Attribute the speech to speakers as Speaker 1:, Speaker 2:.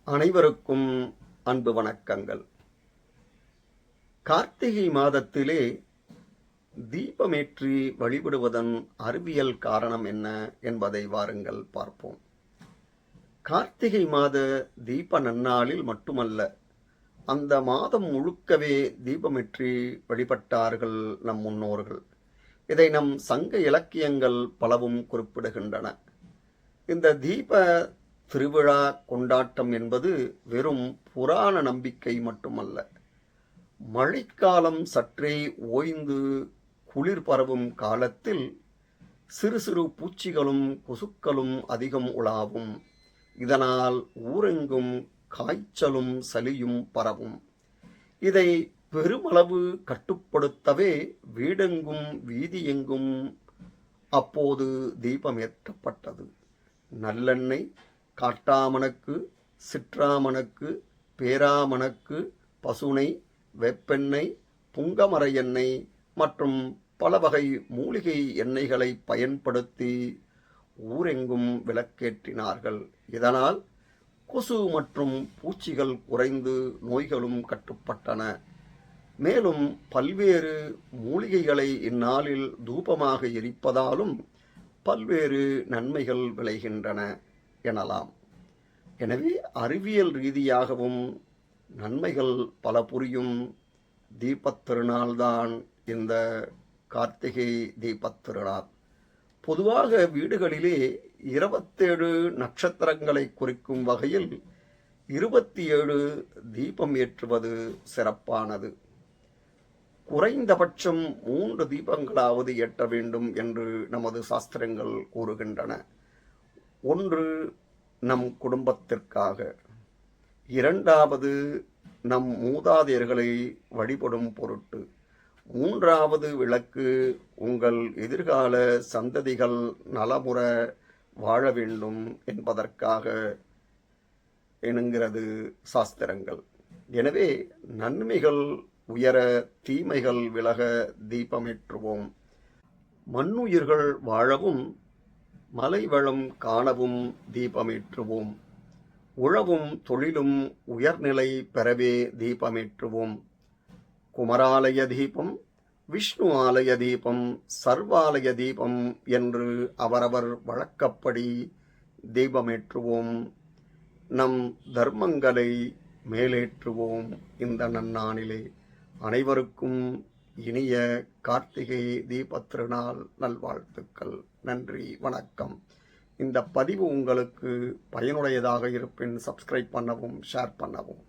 Speaker 1: அனைவருக்கும் அன்பு வணக்கங்கள். கார்த்திகை மாதத்திலே தீபமேற்றி வழிபடுவதன் அறிவியல் காரணம் என்ன என்பதை வாருங்கள் பார்ப்போம். கார்த்திகை மாத தீப நன்னாளில் மட்டுமல்ல, அந்த மாதம் முழுக்கவே தீபமேற்றி வழிபட்டார்கள் நம் முன்னோர்கள். இதை நம் சங்க இலக்கியங்கள் பலவும் குறிப்பிடுகின்றன. இந்த தீப திருவிழா கொண்டாட்டம் என்பது வெறும் புராண நம்பிக்கை மட்டுமல்ல. மழைக்காலம் சற்றே ஓய்ந்து குளிர் பரவும் காலத்தில் சிறு சிறு பூச்சிகளும் கொசுக்களும் அதிகம் உலாவும். இதனால் ஊரெங்கும் காய்ச்சலும் சளியும் பரவும். இதை பெருமளவு கட்டுப்படுத்தவே வீடெங்கும் வீதியெங்கும் அப்போது தீபமேற்றப்பட்டது. நல்லெண்ணெய், காட்டாமணக்கு, சிற்றாமணக்கு, பேராமணக்கு, பசுனை, வேப்பெண்ணெய், புங்கமர எண்ணெய் மற்றும் பல வகை மூலிகை எண்ணெய்களை பயன்படுத்தி ஊரெங்கும் விளக்கேற்றினார்கள். இதனால் கொசு மற்றும் பூச்சிகள் குறைந்து நோய்களும் கட்டுப்பட்டன. மேலும் பல்வேறு மூலிகைகளை இந்நாளில் தூபமாக எரிப்பதாலும் பல்வேறு நன்மைகள் விளைகின்றன எனலாம். எனவே அறிவியல் ரீதியாகவும் நன்மைகள் பல புரியும் தீபத் திருநாள்தான் இந்த கார்த்திகை தீபத் திருநாள். பொதுவாக வீடுகளிலே 27 நட்சத்திரங்களை குறிக்கும் வகையில் 27 தீபம் ஏற்றுவது சிறப்பானது. குறைந்தபட்சம் 3 தீபங்களாவது ஏற்ற வேண்டும் என்று நமது சாஸ்திரங்கள் கூறுகின்றன. ஒன்று நம் குடும்பத்திற்காக, இரண்டாவது நம் மூதாதையர்களை வழிபடும் பொருட்டு, மூன்றாவது விளக்கு உங்கள் எதிர்கால சந்ததிகள் நலமுற வாழ வேண்டும் என்பதற்காக என்கிறது சாஸ்திரங்கள். எனவே நன்மைகள் உயர, தீமைகள் விலக தீபமேற்றுவோம். மண்ணுயிர்கள் வாழவும் மலை வளம் காணவும் தீபமேற்றுவோம். உழவும் தொழிலும் உயர்நிலை பெறவே தீபமேற்றுவோம். குமராலய தீபம், விஷ்ணு ஆலய தீபம், சர்வாலய தீபம் என்று அவரவர் வழக்கப்படி தீபமேற்றுவோம். நம் தர்மங்களை மேலேற்றுவோம். இந்த நன்னாளிலே அனைவருக்கும் இனிய கார்த்திகை தீபத் திருநாள் நல்வாழ்த்துக்கள். நன்றி, வணக்கம். இந்த பதிவு உங்களுக்கு பயனுடையதாக இருப்பின் சப்ஸ்கிரைப் பண்ணவும், ஷேர் பண்ணவும்.